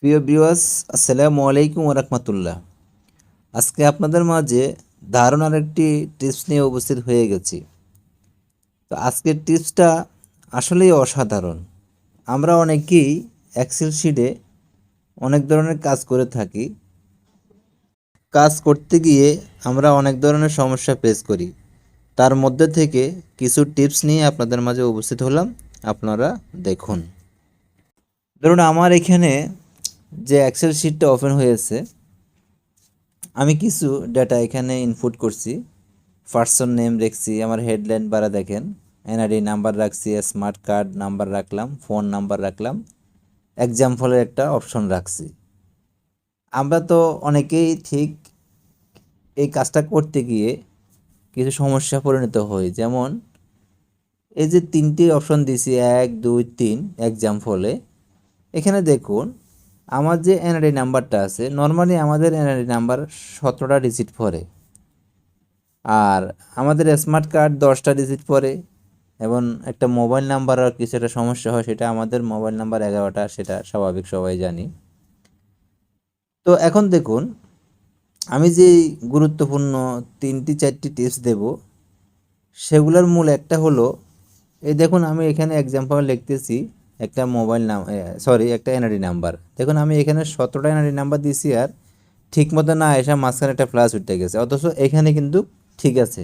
প্রিয় ভিউয়ার্স, আসসালামু আলাইকুম ওয়া রাহমাতুল্লাহ। আজকে আপনাদের মাঝে ধারণার একটি টিপস নিয়ে উপস্থিত হয়ে গেছি। তো আজকের টিপসটা আসলেই অসাধারণ। আমরা অনেকেই এক্সেল শিটে অনেক ধরনের কাজ করে থাকি। কাজ করতে গিয়ে আমরা অনেক ধরনের সমস্যা ফেস করি। তার মধ্যে থেকে কিছু টিপস নিয়ে আপনাদের মাঝে উপস্থিত হলাম। আপনারা দেখুন। ধরুন আমার এখানে যে এক্সেল শিটটা ওপেন হয়েছে, আমি কিছু ডেটা এখানে ইনপুট করছি। পার্সন নেম রাখছি, আমার হেডলাইন বারা দেখেন, এনআইডি নাম্বার রাখছি, স্মার্ট কার্ড নাম্বার রাখলাম, ফোন নাম্বার রাখলাম, এক্সাম্পলের একটা অপশন রাখছি। আমরা তো অনেকেই ঠিক এই কাজটা করতে গিয়ে কিছু সমস্যা পরিণত হই। যেমন এই যে তিনটি অপশন দিছি, 1 2 3 এক্সাম্পলে, এখানে দেখুন আমার যে এনআইডি নাম্বারটা আছে, নর্মালি আমাদের এনআইডি নাম্বার 17টা ডিজিট পড়ে, আর আমাদের স্মার্ট কার্ড 10টা ডিজিট পড়ে, এবং একটা মোবাইল নাম্বার আর কিছু একটা সমস্যা হয়, সেটা আমাদের মোবাইল নাম্বার 11টা, সেটা স্বাভাবিক, সবাই জানি। তো এখন দেখুন আমি যে গুরুত্বপূর্ণ 3-4টি টিপস দেব, সেগুলোর মূল একটা হলো, এই দেখুন আমি এখানে এক্সাম্পল লিখতেছি একটা মোবাইল নাম, সরি, একটা এনআইডি নাম্বার। দেখুন আমি এখানে 17টা এনআইডি নাম্বার দিছি, আর ঠিক মতো না এসে মাঝখানে একটা প্লাস উঠে গেছে, অথচ এখানে কিন্তু ঠিক আছে।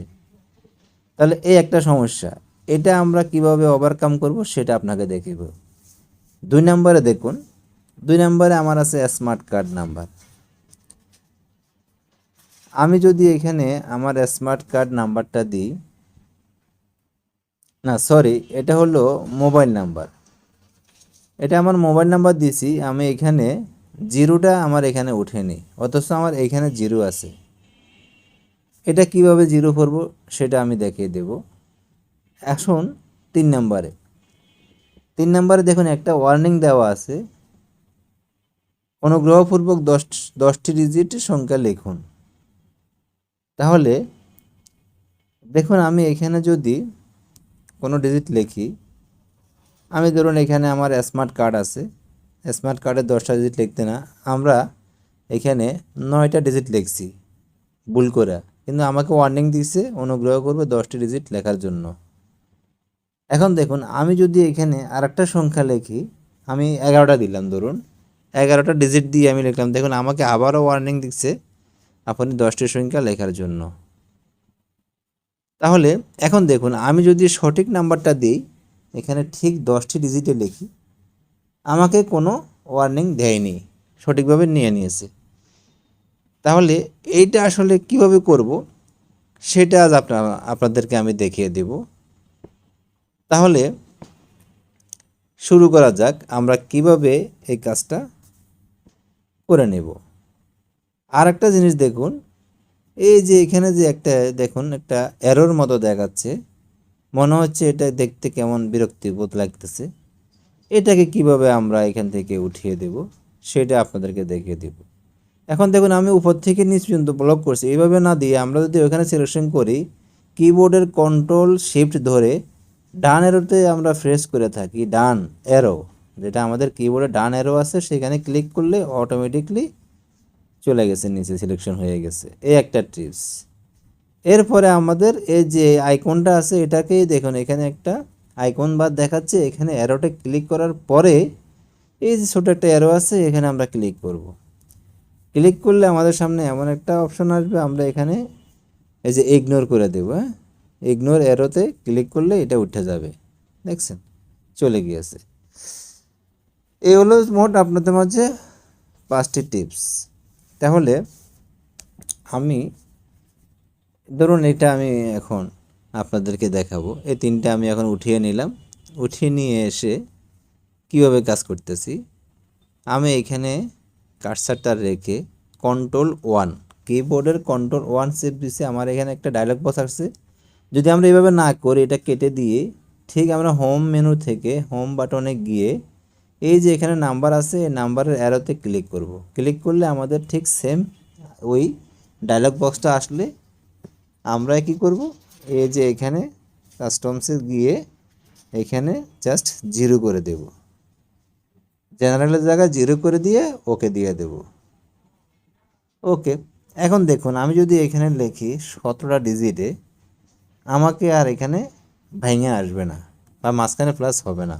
তাহলে এই একটা সমস্যা, এটা আমরা কিভাবে ওভারকাম করব সেটা আপনাকে দেখিব। 2 নম্বরে দেখুন, 2 নম্বরে আমার আছে স্মার্ট কার্ড নাম্বার। আমি যদি এখানে আমার স্মার্ট কার্ড নাম্বারটা দিই, না সরি, এটা হলো মোবাইল নাম্বার, এটা আমার মোবাইল নাম্বার দিছি। আমি এখানে জিরোটা আমার এখানে উঠেনি, অথচ আমার এখানে জিরো আছে। এটা কিভাবে জিরো করব সেটা আমি দেখিয়ে দেব। এখন 3 নম্বরে, 3 নম্বরে দেখুন একটা ওয়ার্নিং দেওয়া আছে, অনুগ্রহপূর্বক 10টি ডিজিট সংখ্যা লিখুন। তাহলে দেখুন আমি এখানে যদি কোনো ডিজিট লিখি, আমি ধরুন এখানে আমার স্মার্ট কার্ড আছে, স্মার্ট কার্ডে 10টা ডিজিট লিখতে না, আমরা এখানে 9টা ডিজিট লিখছি ভুল করে, কিন্তু আমাকে ওয়ার্নিং দিছে অনুগ্রহ করবে 10টি ডিজিট লেখার জন্য। এখন দেখুন আমি যদি এখানে আরেকটা সংখ্যা লিখি, আমি 11টা দিলাম, ধরুন 11টা ডিজিট দিয়ে আমি লিখলাম, দেখুন আমাকে আবারও ওয়ার্নিং দিচ্ছে আপনি 10টি সংখ্যা লেখার জন্য। তাহলে এখন দেখুন আমি যদি সঠিক নাম্বারটা দিই, এখানে ঠিক 10টি ডিজিটে লিখি, আমাকে কোনো ওয়ার্নিং দেয়নি, সঠিকভাবে নিয়ে নিয়েছে। তাহলে এইটা আসলে কিভাবে করব সেটা আজ আপনাদেরকে আমি দেখিয়ে দেব। তাহলে শুরু করা যাক, আমরা কিভাবে এই কাজটা করে নেব। আর একটা জিনিস দেখুন, এই যে এখানে যে একটা দেখুন একটা এরর মতো দেখাচ্ছে, মনে হচ্ছে এটা দেখতে কেমন বিরক্তিবোধ লাগতেছে। এটাকে কিভাবে আমরা এখান থেকে উঠিয়ে দেব সেটা আপনাদেরকে দেখিয়ে দেব। এখন দেখুন আমি উপর থেকে নিচ পর্যন্ত ব্লক করছি, এইভাবে না দিয়ে আমরা যদি ওখানে সিলেকশন করি, কিবোর্ডের কন্ট্রোল শিফট ধরে ডান এরোতে আমরা প্রেস করে থাকি, ডান এরো, যেটা আমাদের কিবোর্ডে ডান এরো আছে, সেখানে ক্লিক করলে অটোমেটিকলি চলে গেছে, নিচে সিলেকশন হয়ে গেছে। এই একটা টিপস। এরপরে আমাদের এই যে আইকনটা আছে, এটাকেই দেখুন এখানে একটা আইকন বার দেখাচ্ছে, এখানে অ্যারোটা ক্লিক করার পরে এই যে ছোটো একটা অ্যারো আছে, এখানে আমরা ক্লিক করব। ক্লিক করলে আমাদের সামনে এমন একটা অপশন আসবে, আমরা এখানে এই যে ইগনোর করে দেবো। হ্যাঁ, ইগনোর অ্যারোতে ক্লিক করলে এটা উঠে যাবে, দেখছেন চলে গিয়েছে। এই হলো মোট আপনাদের মাঝে 5টি টিপস। তাহলে আমি ধরুন এটা আমি এখন আপনাদেরকে দেখাবো, এই 3টা আমি এখন উঠিয়ে নিলাম, উঠিয়ে নিয়ে এসে কীভাবে কাজ করতেছি, আমি এখানে কার্সারটা রেখে Ctrl+1, কিবোর্ডের Ctrl+1 চেপ দিছি, আমার এখানে একটা ডায়লগ বক্স আসছে। যদি আমরা এইভাবে না করি, এটা কেটে দিয়ে ঠিক আমরা হোম মেনু থেকে হোম বাটনে গিয়ে এই যে এখানে নাম্বার আছে, এই নাম্বারের অ্যারোতে ক্লিক করব। ক্লিক করলে আমাদের ঠিক সেম ওই ডায়লগ বক্সটা আসলে আমরা কি করব, এই যে এখানে কাস্টমসে গিয়ে এখানে জাস্ট 0 করে দেব। জেনারেলের জায়গায় 0 করে দিয়ে ওকে দিয়ে দেব। ওকে, এখন দেখুন আমি যদি এখানে লিখি 17টা ডিজিটে, আমাকে আর এখানে ভেঙে আসবে না বা মাঝখানে প্লাস হবে না।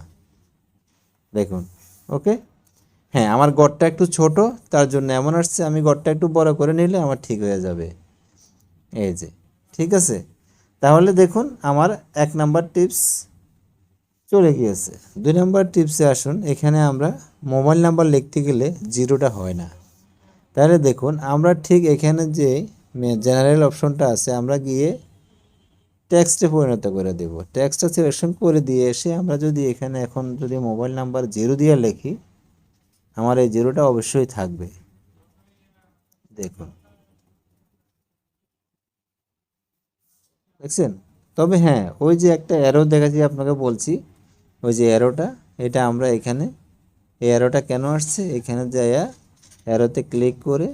দেখুন, ওকে। হ্যাঁ, আমার গড়টা একটু ছোট, তার জন্য এমন আসছে। আমি গড়টা একটু বড় করে নিলে আমার ঠিক হয়ে যাবে। এই যে, ঠিক আছে। তাহলে দেখুন আমার 1 নাম্বার টিপস চলে গিয়েছে। 2 নাম্বার টিপসে আসুন। এখানে আমরা মোবাইল নাম্বার লিখতে গেলে 0টা হয় না। তাহলে দেখুন আমরা ঠিক এখানে যে জেনারেল অপশনটা আছে, আমরা গিয়ে টেক্সটে পরিণত করে দেব। টেক্সটটা সিলেকশন করে দিয়ে এসে আমরা যদি এখানে এখন যদি মোবাইল নাম্বার 0 দিয়ে লিখি, আমার এই 0টা অবশ্যই থাকবে। দেখুন, দেখছেন? তবে হ্যাঁ, ওই যে একটা অ্যারো দেখাচ্ছি আপনাকে বলছি, ওই যে অ্যারোটা, এটা আমরা এখানে, এই অ্যারোটা কেন আসছে, এখানে যাইয়া অ্যারোতে ক্লিক করে,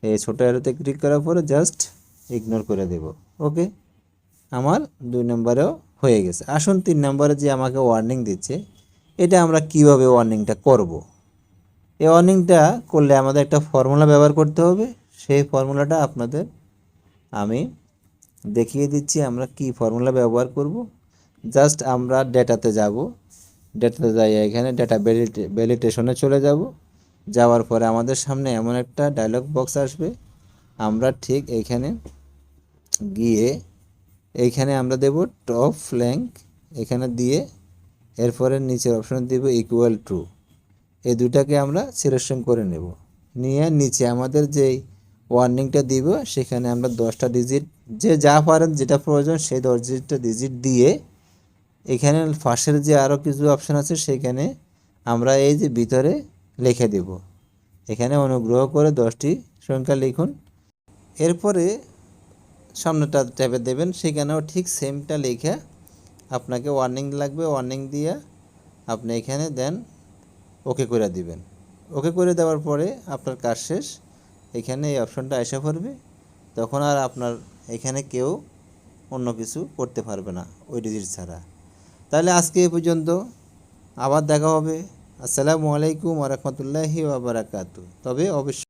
এই ছোটো অ্যারোতে ক্লিক করার পরে জাস্ট ইগনোর করে দেব। ওকে, আমার 2 নম্বরেও হয়ে গেছে। আসুন 3 নম্বরে যে আমাকে ওয়ার্নিং দিচ্ছে, এটা আমরা কিভাবে ওয়ার্নিংটা করব। এই ওয়ার্নিংটা করলে আমাদের একটা ফর্মুলা ব্যবহার করতে হবে। সেই ফর্মুলাটা আপনাদের আমি দেখিয়ে দিচ্ছি আমরা কি ফর্মুলা ব্যবহার করব। জাস্ট আমরা ডেটাতে যাব, ডেটাতে যাই, এখানে ডেটা ভ্যালিডেশনে চলে যাব। যাওয়ার পরে আমাদের সামনে এমন একটা ডায়লগ বক্স আসবে। আমরা ঠিক এইখানে গিয়ে এইখানে আমরা দেব টপ ফ্ল্যাঙ্ক, এখানে দিয়ে এরপরে নিচের অপশন দিব ইকুয়াল টু। এই দুটাকে আমরা সিলেকশন করে নেব। নিয়ে নিচে আমাদের যেই ওয়ার্নিংটা দিব, সেখানে আমরা 10টা ডিজিট, যে যা পারেন যেটা প্রয়োজন সেই 10টা ডিজিট দিয়ে এখানে পাশের যে আরও কিছু অপশান আছে সেখানে আমরা এই যে ভিতরে লিখে দেব। এখানে অনুগ্রহ করে 10টি সংখ্যা লিখুন। এরপরে সামনেটা ট্যাবে দেবেন, সেখানেও ঠিক সেমটা লিখে আপনাকে ওয়ার্নিং লাগবে, ওয়ার্নিং দিয়ে আপনি এখানে দেন ওকে করে দিবেন। ওকে করে দেওয়ার পরে আপনার কাজ শেষ। এখানে এই অপশনটা এসে পড়বে, তখন আর আপনার এখানে কেউ অন্য কিছু করতে পারবে না ওই ডিজিট ছাড়া। তাহলে আজকে এই পর্যন্ত, আবার দেখা হবে। আসসালামু আলাইকুম ওয়া রাহমাতুল্লাহি ওয়া বারাকাতুহু। তবে অবশ্যই